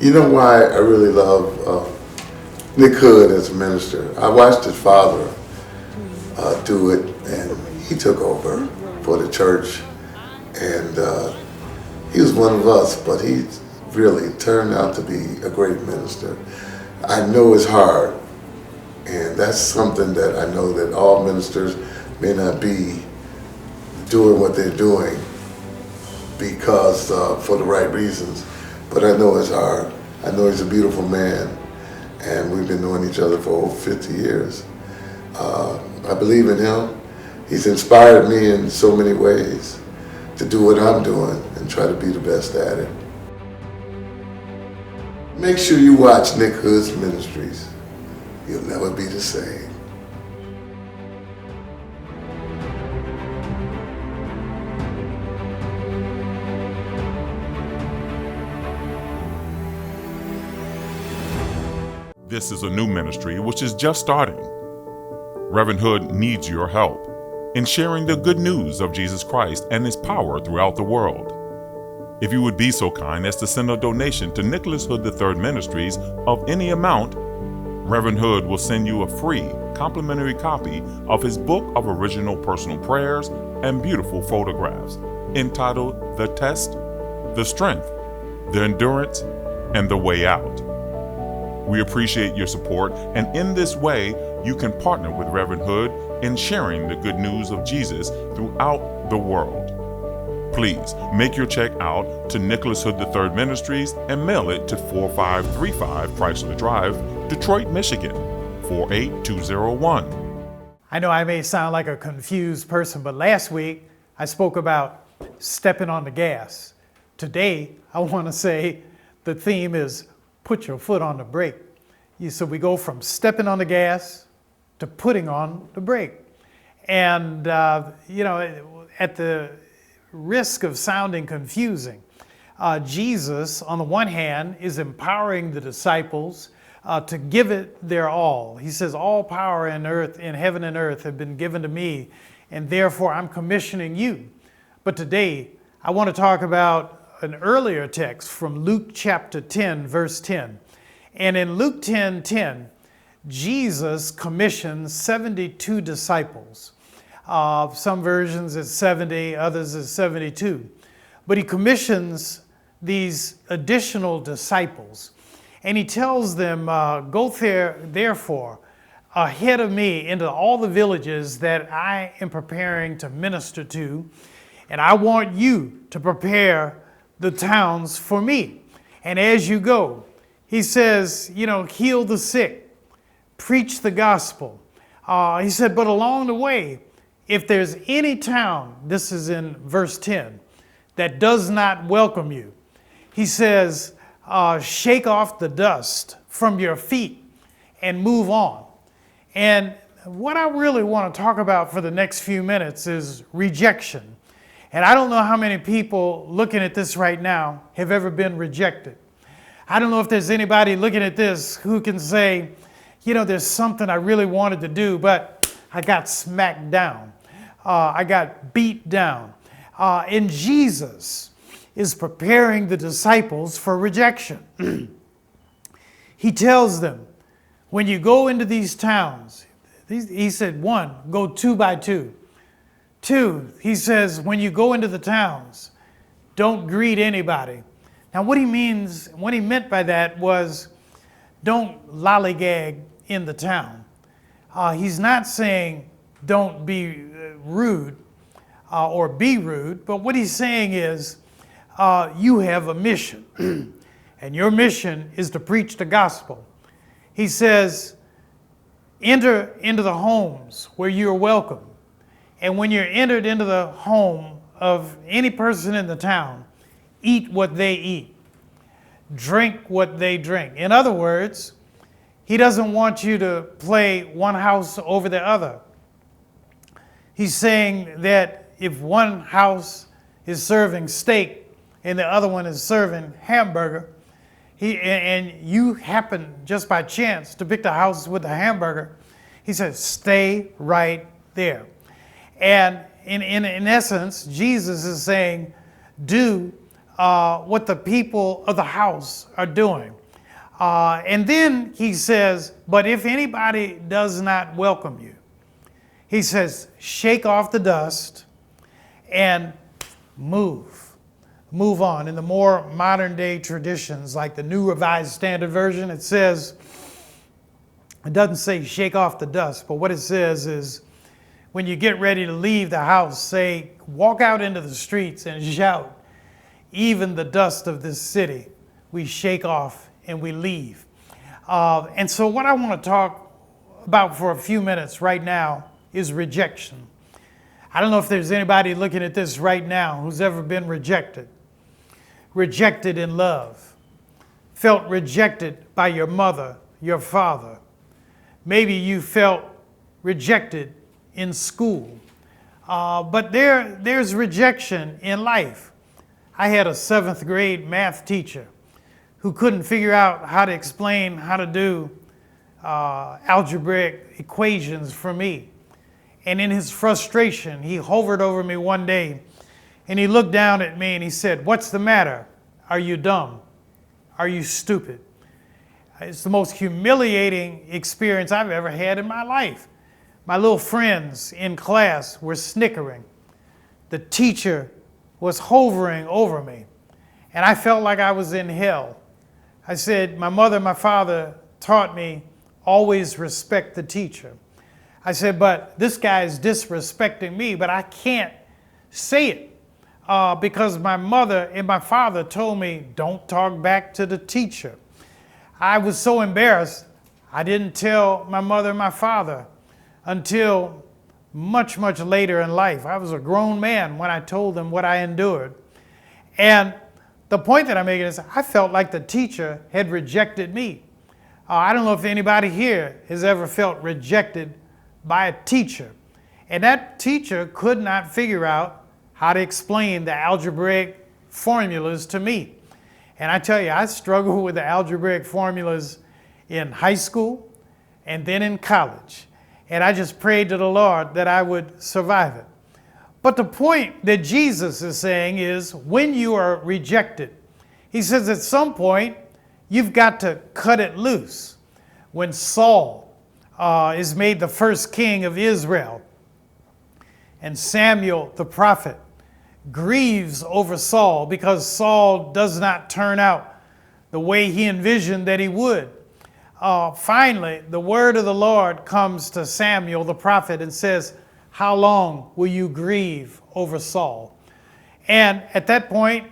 You know why I really love Nick Hood as a minister? I watched his father do it, and he took over for the church, and he was one of us, but he really turned out to be a great minister. I know it's hard, and that's something that I know that all ministers may not be doing what they're doing because for the right reasons, but I know it's hard. I know he's a beautiful man, and we've been knowing each other for over 50 years. I believe in him. He's inspired me in so many ways to do what I'm doing and try to be the best at it. Make sure you watch Nick Hood's ministries. You'll never be the same. This is a new ministry which is just starting. Reverend Hood needs your help in sharing the good news of Jesus Christ and his power throughout the world. If you would be so kind as to send a donation to Nicholas Hood III Ministries of any amount, Reverend Hood will send you a free complimentary copy of his book of original personal prayers and beautiful photographs entitled The Test, The Strength, The Endurance, and The Way Out. We appreciate your support, and in this way, you can partner with Reverend Hood in sharing the good news of Jesus throughout the world. Please make your check out to Nicholas Hood III Ministries and mail it to 4535 Chrysler Drive, Detroit, Michigan, 48201. I know I may sound like a confused person, but last week I spoke about stepping on the gas. Today, I want to say the theme is put your foot on the brake. So we go from stepping on the gas to putting on the brake. And, at the risk of sounding confusing, Jesus, on the one hand, is empowering the disciples to give it their all. He says, all power in heaven and earth have been given to me, and therefore I'm commissioning you. But today, I want to talk about an earlier text from Luke chapter 10, verse 10. And in Luke 10:10, Jesus commissions 72 disciples. Some versions it's 70, others it's 72. But he commissions these additional disciples. And he tells them, go therefore ahead of me into all the villages that I am preparing to minister to. And I want you to prepare the towns for me. And as you go, he says, heal the sick, preach the gospel. He said, but along the way, if there's any town, this is in verse 10, that does not welcome you, he says, shake off the dust from your feet and move on. And what I really want to talk about for the next few minutes is rejection. And I don't know how many people looking at this right now have ever been rejected. I don't know if there's anybody looking at this who can say, there's something I really wanted to do, but I got smacked down. I got beat down. And Jesus is preparing the disciples for rejection. He tells them, when you go into these towns, he said, 1, go 2 by 2. 2, he says, when you go into the towns, don't greet anybody. Now what he meant by that was don't lollygag in the town. He's not saying don't be rude or be rude, but what he's saying is you have a mission, and your mission is to preach the gospel. He says, enter into the homes where you're welcome. And when you're entered into the home of any person in the town, eat what they eat, drink what they drink. In other words, he doesn't want you to play one house over the other. He's saying that if one house is serving steak and the other one is serving hamburger, and you happen just by chance to pick the house with the hamburger, he says, stay right there. And in essence, Jesus is saying, do what the people of the house are doing. And then he says, but if anybody does not welcome you, he says, shake off the dust and move on. In the more modern day traditions, like the New Revised Standard Version, it says, it doesn't say shake off the dust, but what it says is when you get ready to leave the house, say, walk out into the streets and shout, even the dust of this city we shake off and we leave. And so what I want to talk about for a few minutes right now is rejection. I don't know if there's anybody looking at this right now who's ever been rejected. Rejected in love. Felt rejected by your mother, your father. Maybe you felt rejected in school. But there's rejection in life. I had a 7th grade math teacher who couldn't figure out how to explain how to do algebraic equations for me. And in his frustration, he hovered over me one day and he looked down at me and he said, "What's the matter? Are you dumb? Are you stupid?" It's the most humiliating experience I've ever had in my life. My little friends in class were snickering. The teacher was hovering over me, and I felt like I was in hell. I said, my mother and my father taught me, always respect the teacher. I said, but this guy is disrespecting me, but I can't say it because my mother and my father told me, don't talk back to the teacher. I was so embarrassed, I didn't tell my mother and my father until much, much later in life. I was a grown man when I told them what I endured. And the point that I'm making is I felt like the teacher had rejected me. I don't know if anybody here has ever felt rejected by a teacher. And that teacher could not figure out how to explain the algebraic formulas to me. And I tell you, I struggled with the algebraic formulas in high school and then in college. And I just prayed to the Lord that I would survive it. But the point that Jesus is saying is when you are rejected, he says at some point you've got to cut it loose. When Saul is made the first king of Israel, and Samuel the prophet grieves over Saul because Saul does not turn out the way he envisioned that he would. Finally, the word of the Lord comes to Samuel the prophet and says, how long will you grieve over Saul? And at that point,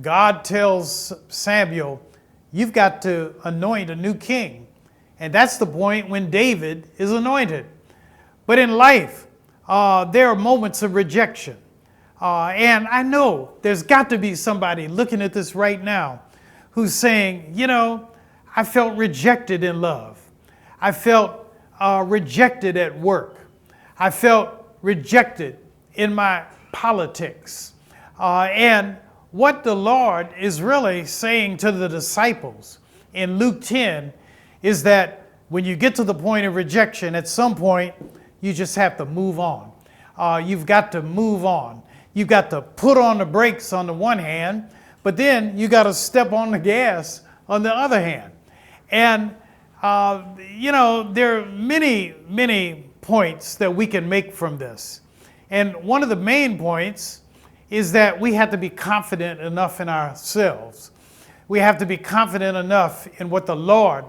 God tells Samuel, you've got to anoint a new king. And that's the point when David is anointed. But in life, there are moments of rejection. And I know there's got to be somebody looking at this right now who's saying, you know, I felt rejected in love. I felt rejected at work. I felt rejected in my politics. And what the Lord is really saying to the disciples in Luke 10 is that when you get to the point of rejection, at some point, you just have to move on. You've got to move on. You've got to put on the brakes on the one hand, but then you got to step on the gas on the other hand. And, you know, there are many, many points that we can make from this. And one of the main points is that we have to be confident enough in ourselves. We have to be confident enough in what the Lord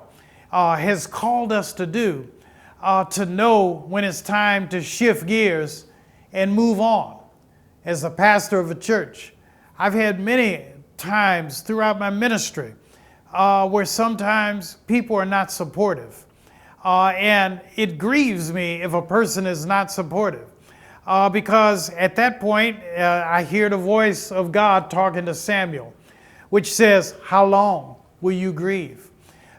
has called us to do, to know when it's time to shift gears and move on. As a pastor of a church, I've had many times throughout my ministry where sometimes people are not supportive. And it grieves me if a person is not supportive. Because at that point, I hear the voice of God talking to Samuel, which says, how long will you grieve?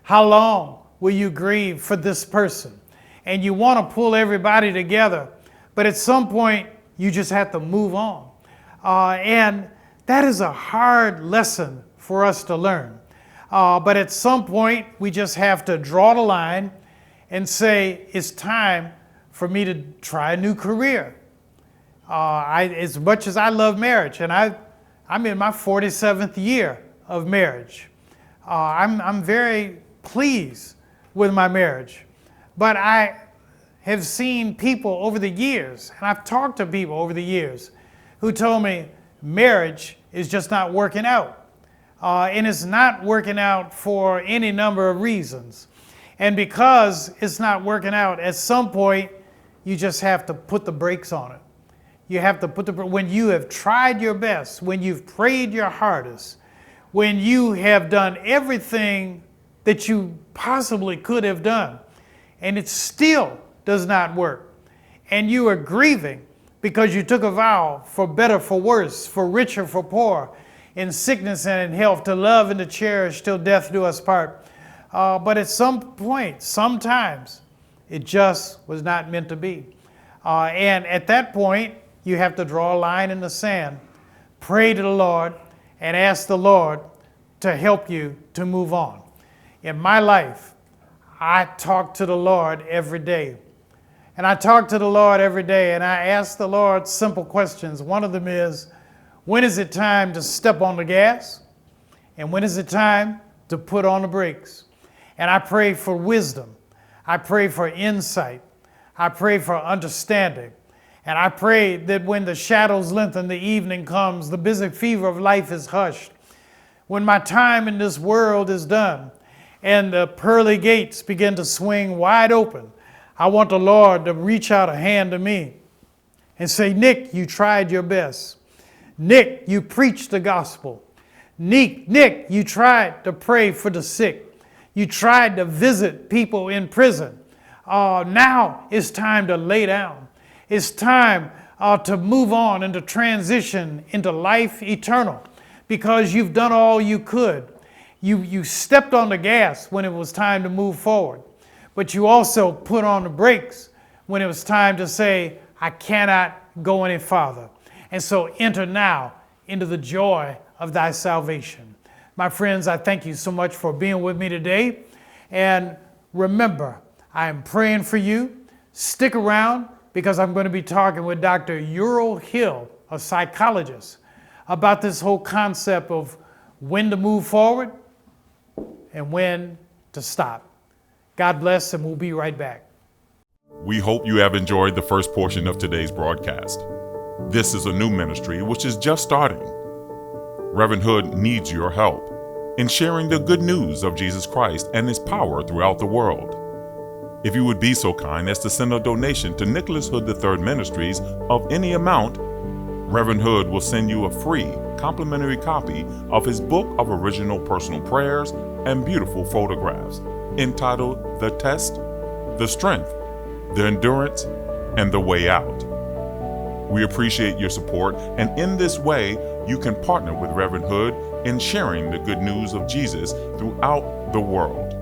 How long will you grieve for this person? And you want to pull everybody together, but at some point, you just have to move on. And that is a hard lesson for us to learn. But at some point, we just have to draw the line and say, it's time for me to try a new career. As much as I love marriage, and I'm in my 47th year of marriage. I'm very pleased with my marriage. But I have seen people over the years, and I've talked to people over the years, who told me marriage is just not working out. And it's not working out for any number of reasons. And because it's not working out, at some point, you just have to put the brakes on it. You have to when you have tried your best, when you've prayed your hardest, when you have done everything that you possibly could have done, and it still does not work, and you are grieving because you took a vow for better, for worse, for richer, for poor, in sickness and in health, to love and to cherish till death do us part. But at some point, sometimes, it just was not meant to be. And at that point, you have to draw a line in the sand, pray to the Lord, and ask the Lord to help you to move on. In my life, I talk to the Lord every day. And I talk to the Lord every day, and I ask the Lord simple questions. One of them is, when is it time to step on the gas? And when is it time to put on the brakes? And I pray for wisdom. I pray for insight. I pray for understanding. And I pray that when the shadows lengthen, the evening comes, the busy fever of life is hushed. When my time in this world is done, and the pearly gates begin to swing wide open, I want the Lord to reach out a hand to me and say, Nick, you tried your best. Nick, you preached the gospel. Nick, you tried to pray for the sick. You tried to visit people in prison. Now it's time to lay down. It's time to move on and to transition into life eternal, because you've done all you could. You stepped on the gas when it was time to move forward, but you also put on the brakes when it was time to say, I cannot go any farther. And so enter now into the joy of thy salvation. My friends, I thank you so much for being with me today. And remember, I am praying for you. Stick around, because I'm going to be talking with Dr. Ural Hill, a psychologist, about this whole concept of when to move forward and when to stop. God bless, and we'll be right back. We hope you have enjoyed the first portion of today's broadcast. This is a new ministry which is just starting. Reverend Hood needs your help in sharing the good news of Jesus Christ and his power throughout the world. If you would be so kind as to send a donation to Nicholas Hood III Ministries of any amount, Reverend Hood will send you a free complimentary copy of his book of original personal prayers and beautiful photographs entitled The Test, The Strength, The Endurance, and The Way Out. We appreciate your support, and in this way, you can partner with Reverend Hood in sharing the good news of Jesus throughout the world.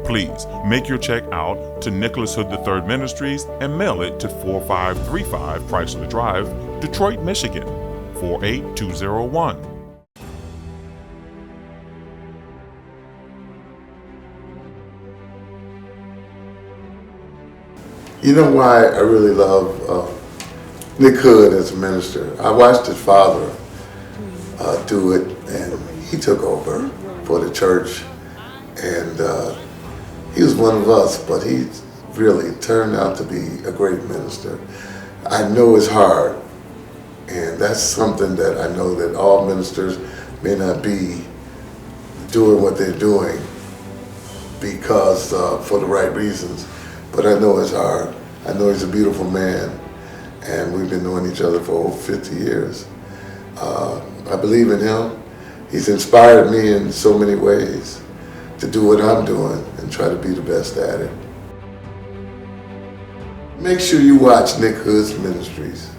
Please make your check out to Nicholas Hood III Ministries and mail it to 4535 Chrysler Drive, Detroit, Michigan, 48201. You know why I really love Nick Hood as a minister? I watched his father do it, and he took over for the church, and he was one of us, but he really turned out to be a great minister. I know it's hard, and that's something that I know that all ministers may not be doing what they're doing because for the right reasons, but I know it's hard. I know he's a beautiful man, and we've been knowing each other for over 50 years. I believe in him. He's inspired me in so many ways to do what I'm doing and try to be the best at it. Make sure you watch Nick Hood's Ministries.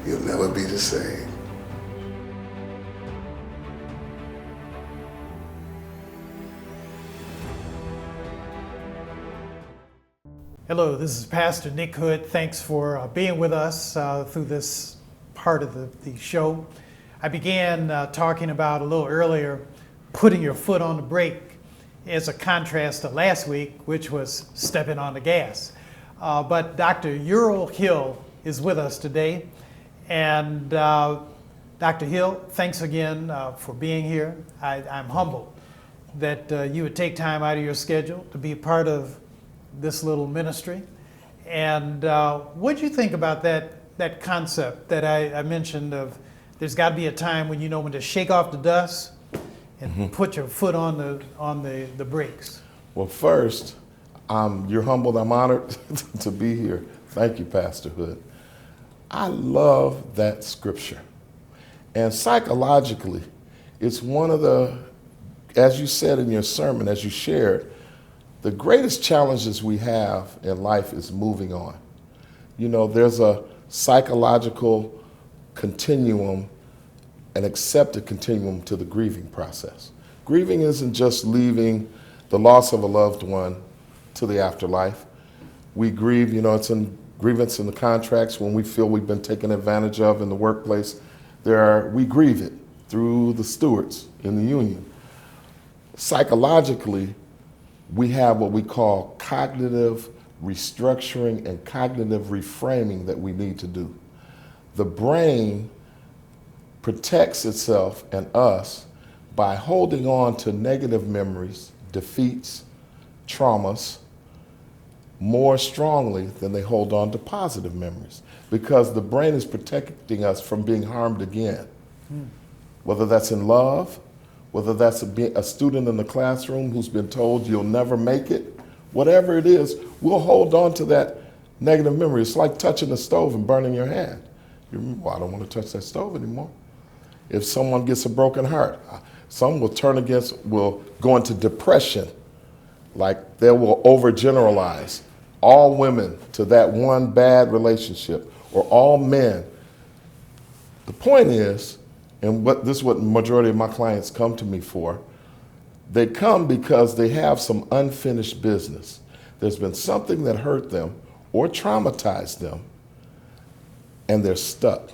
You'll never be the same. Hello, this is Pastor Nick Hood. Thanks for being with us through this part of the show. I began talking about a little earlier putting your foot on the brake as a contrast to last week, which was stepping on the gas. But Dr. Ural Hill is with us today, and Dr. Hill, thanks again for being here. I'm humbled that you would take time out of your schedule to be a part of this little ministry. And what do you think about that concept that I mentioned of there's got to be a time when you know when to shake off the dust and put your foot on the brakes? Well, first, you're humbled. I'm honored to be here. Thank you, Pastor Hood. I love that scripture. And psychologically, it's one of the, as you said in your sermon, as you shared, the greatest challenges we have in life is moving on. You know, there's a psychological continuum, an accepted continuum to the grieving process. Grieving isn't just leaving the loss of a loved one to the afterlife. We grieve, you know, it's in grievance in the contracts when we feel we've been taken advantage of in the workplace. We grieve it through the stewards in the union. Psychologically, we have what we call cognitive restructuring and cognitive reframing that we need to do. The brain protects itself and us by holding on to negative memories, defeats, traumas, more strongly than they hold on to positive memories, because the brain is protecting us from being harmed again. Whether that's in love, whether that's a student in the classroom who's been told you'll never make it, whatever it is, we'll hold on to that negative memory. It's like touching the stove and burning your hand. You remember, well, I don't want to touch that stove anymore. If someone gets a broken heart, some will go into depression, like they will overgeneralize all women to that one bad relationship, or all men. The point is, and this is what the majority of my clients come to me for, they come because they have some unfinished business. There's been something that hurt them or traumatized them, and they're stuck.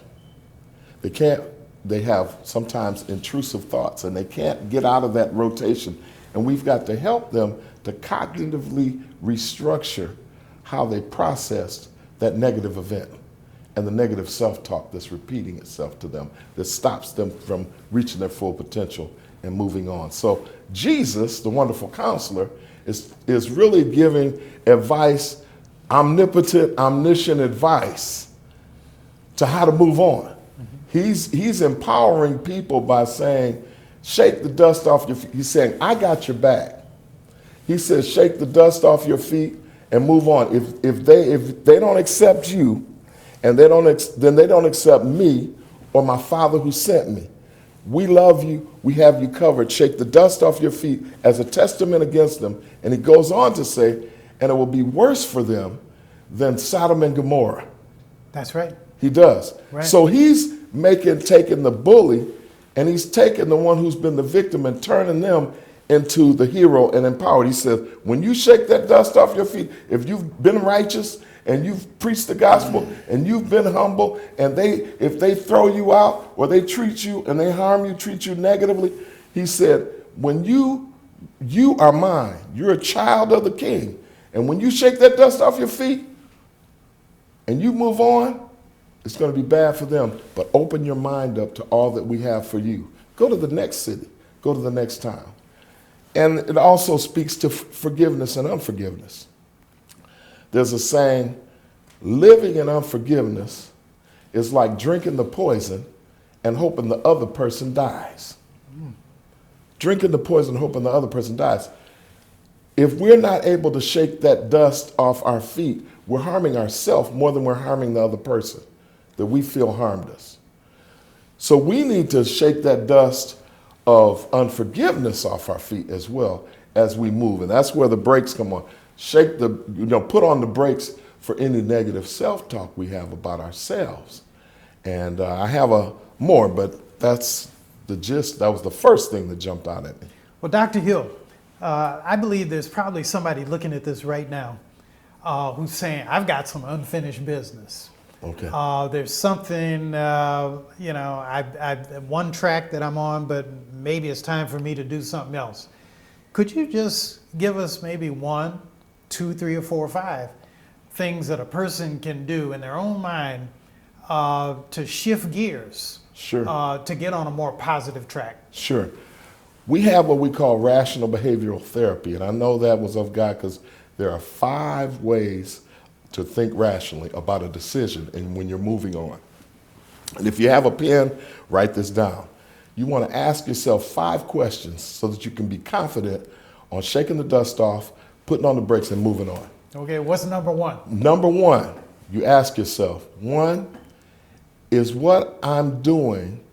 They have sometimes intrusive thoughts, and they can't get out of that rotation. And we've got to help them to cognitively restructure how they processed that negative event and the negative self-talk that's repeating itself to them, that stops them from reaching their full potential and moving on. So Jesus, the wonderful counselor, is really giving advice, omnipotent, omniscient advice to how to move on. He's empowering people by saying, shake the dust off your feet. He's saying, I got your back. He says, shake the dust off your feet and move on. If they don't accept you, and then they don't accept me or my Father who sent me. We love you. We have you covered. Shake the dust off your feet as a testament against them. And he goes on to say, and it will be worse for them than Sodom and Gomorrah. That's right. He does. Right. So he's taking the bully, and he's taking the one who's been the victim and turning them into the hero and empowered. He says, when you shake that dust off your feet, if you've been righteous and you've preached the gospel and you've been humble, and if they throw you out or they treat you and they harm you, treat you negatively, he said, when you are mine, you're a child of the King. And when you shake that dust off your feet and you move on, it's going to be bad for them. But open your mind up to all that we have for you. Go to the next city. Go to the next town. And it also speaks to forgiveness and unforgiveness. There's a saying, living in unforgiveness is like drinking the poison and hoping the other person dies. Drinking the poison, hoping the other person dies. If we're not able to shake that dust off our feet, we're harming ourselves more than we're harming the other person that we feel harmed us. So we need to shake that dust of unforgiveness off our feet as well as we move. And that's where the brakes come on. Put on the brakes for any negative self-talk we have about ourselves. And I have more, but that's the gist. That was the first thing that jumped out at me. Well, Dr. Hill, I believe there's probably somebody looking at this right now who's saying, I've got some unfinished business. Okay. There's something, I've one track that I'm on, but maybe it's time for me to do something else. Could you just give us maybe 1, 2, 3, or 4, or 5 things that a person can do in their own mind to shift gears Sure. to get on a more positive track? Sure. We have what we call rational behavioral therapy, and I know that was of God because there are 5 ways to think rationally about a decision and when you're moving on. And if you have a pen, write this down. You want to ask yourself 5 questions so that you can be confident on shaking the dust off, putting on the brakes, and moving on. Okay, what's number 1? Number 1, you ask yourself, 1, is what I'm doing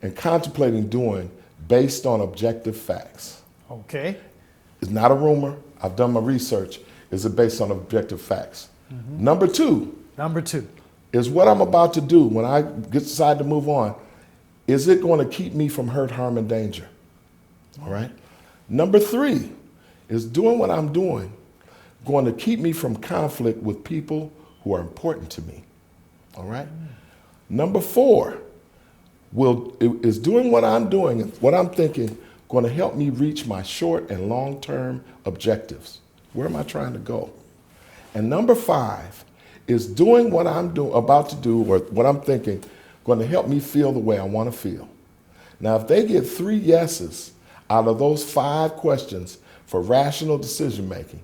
and contemplating doing based on objective facts? Okay. It's not a rumor. I've done my research. Is it based on objective facts? Number 2, Number 2. is what I'm about to do when I decide to move on, is it going to keep me from hurt, harm, and danger? All right. Number 3, is doing what I'm doing going to keep me from conflict with people who are important to me? All right. Number 4, is doing what I'm doing, what I'm thinking, going to help me reach my short and long-term objectives? Where am I trying to go? And number 5, is doing what I'm about to do or what I'm thinking going to help me feel the way I want to feel? Now, if they get 3 yeses out of those 5 questions for rational decision making,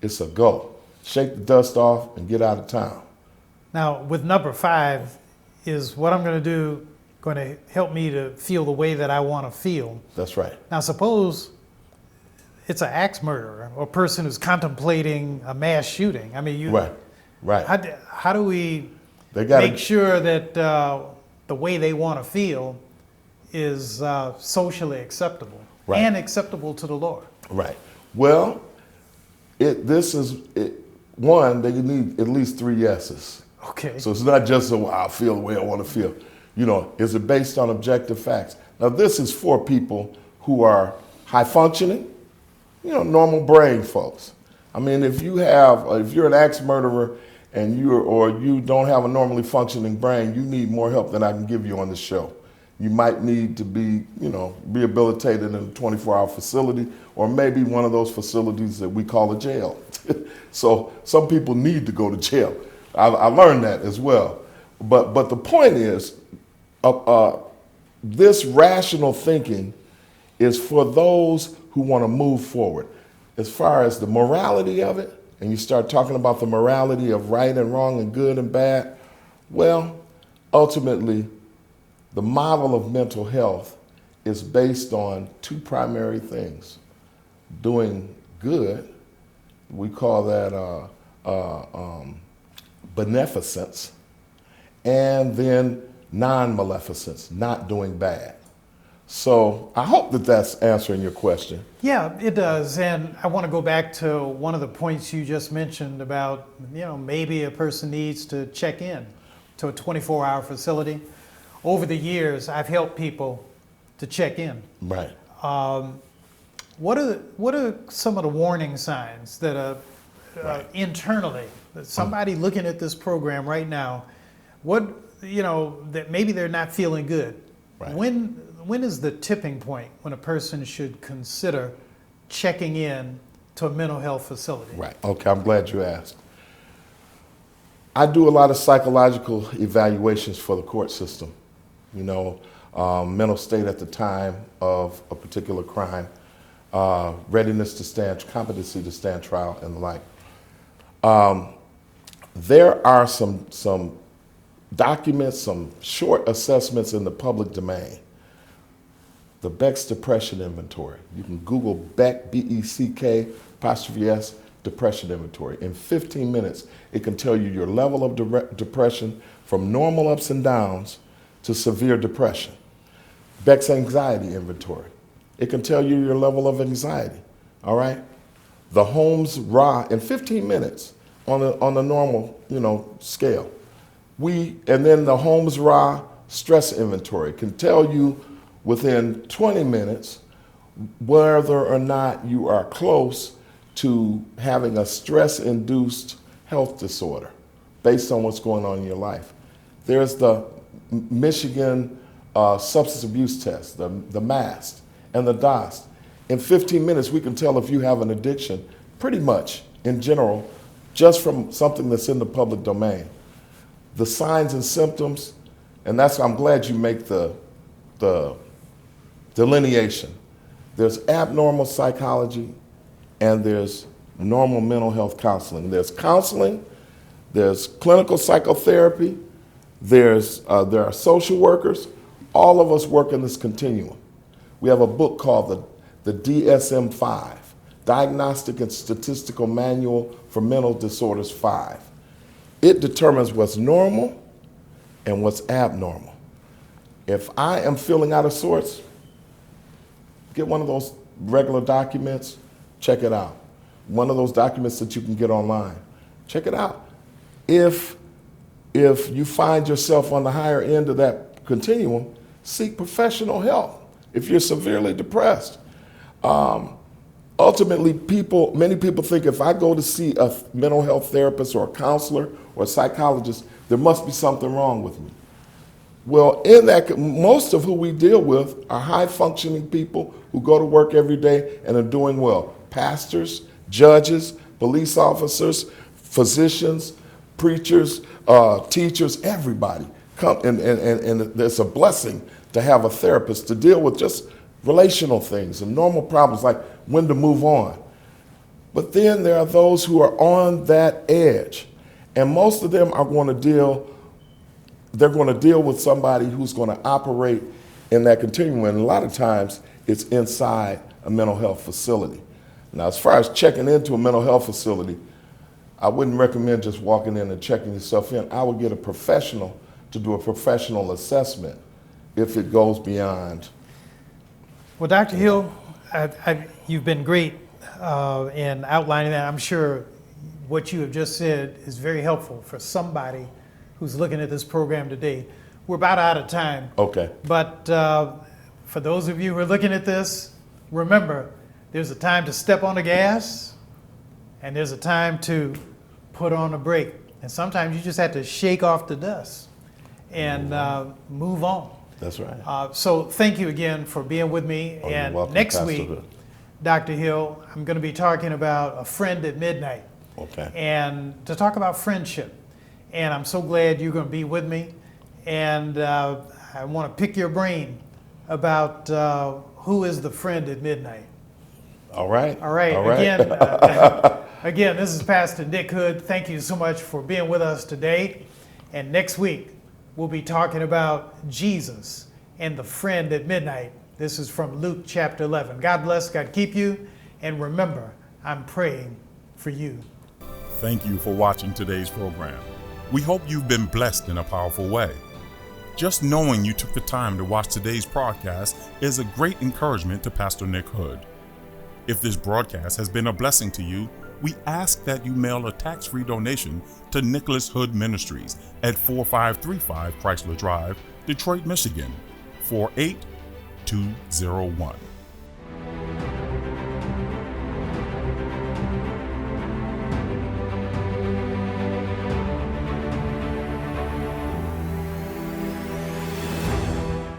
it's a go. Shake the dust off and get out of town. Now, with number 5, is what I'm going to do going to help me to feel the way that I want to feel? That's right. Now, suppose it's an axe murderer or a person who's contemplating a mass shooting. I mean, Right. how do we They got make sure that the way they want to feel is socially acceptable Right. and acceptable to the Lord? Right. Well, one, they need at least 3 yeses. Okay. So it's not just I feel the way I want to feel. Is it based on objective facts? Now, this is for people who are high functioning, normal brain folks. I mean, if you're an axe murderer and you don't have a normally functioning brain, you need more help than I can give you on this show. You might need to be, rehabilitated in a 24-hour facility, or maybe one of those facilities that we call a jail. So some people need to go to jail. I learned that as well. But the point is, this rational thinking is for those who want to move forward. As far as the morality of it, and you start talking about the morality of right and wrong and good and bad, well, ultimately, the model of mental health is based on 2 primary things. Doing good, we call that beneficence, and then non-maleficence, not doing bad. So I hope that that's answering your question. Yeah, it does. And I want to go back to one of the points you just mentioned about, maybe a person needs to check in to a 24-hour facility. Over the years, I've helped people to check in. Right. What are some of the warning signs that internally, that somebody looking at this program right now, that maybe they're not feeling good? Right. When is the tipping point when a person should consider checking in to a mental health facility? Right. Okay, I'm glad you asked. I do a lot of psychological evaluations for the court system. Mental state at the time of a particular crime, readiness to stand, competency to stand trial, and the like. There are some documents, some short assessments in the public domain. The Beck's Depression Inventory. You can Google Beck, B-E-C-K, ', Depression Inventory. In 15 minutes, it can tell you your level of depression from normal ups and downs to severe depression. Beck's Anxiety Inventory. It can tell you your level of anxiety, all right? The Holmes Ra, in 15 minutes on a normal, scale. And then the Holmes Ra Stress Inventory can tell you within 20 minutes whether or not you are close to having a stress-induced health disorder based on what's going on in your life. There's the Michigan Substance Abuse Test, the MAST, and the DOST. In 15 minutes, we can tell if you have an addiction, pretty much, in general, just from something that's in the public domain. The signs and symptoms And I'm glad you make the delineation. There's abnormal psychology and there's normal mental health counseling. There's counseling, there's clinical psychotherapy, there are social workers. All of us work in this continuum. We have a book called the DSM-5, Diagnostic and Statistical Manual for Mental Disorders 5. It determines what's normal and what's abnormal. If I am feeling out of sorts, get one of those regular documents, check it out. One of those documents that you can get online, check it out. If you find yourself on the higher end of that continuum, seek professional help if you're severely depressed. Ultimately, many people think if I go to see a mental health therapist or a counselor or a psychologist, there must be something wrong with me. Well, in that, most of who we deal with are high-functioning people who go to work every day and are doing well. Pastors, judges, police officers, physicians, preachers, teachers, everybody come, and it's a blessing to have a therapist to deal with just relational things and normal problems like when to move on. But then there are those who are on that edge, and most of them are going to deal with somebody who's going to operate in that continuum, and a lot of times it's inside a mental health facility. Now, as far as checking into a mental health facility, I wouldn't recommend just walking in and checking yourself in. I would get a professional to do a professional assessment if it goes beyond. Well, Dr. Hill, you've been great in outlining that. I'm sure what you have just said is very helpful for somebody who's looking at this program today. We're about out of time. Okay. But for those of you who are looking at this, remember, there's a time to step on the gas and there's a time to put on the brake. And sometimes you just have to shake off the dust and move on. That's right. So thank you again for being with me. Oh, and you're welcome, next Pastor week, Hood. Dr. Hill, I'm going to be talking about a friend at midnight. Okay. And to talk about friendship. And I'm so glad you're going to be with me. And I want to pick your brain about who is the friend at midnight. All right. All right. All right. Again, this is Pastor Nick Hood. Thank you so much for being with us today. And next week, we'll be talking about Jesus and the friend at midnight. This is from Luke chapter 11. God bless, God keep you. And remember, I'm praying for you. Thank you for watching today's program. We hope you've been blessed in a powerful way. Just knowing you took the time to watch today's broadcast is a great encouragement to Pastor Nick Hood. If this broadcast has been a blessing to you, we ask that you mail a tax-free donation to Nicholas Hood Ministries at 4535 Chrysler Drive, Detroit, Michigan, 48201.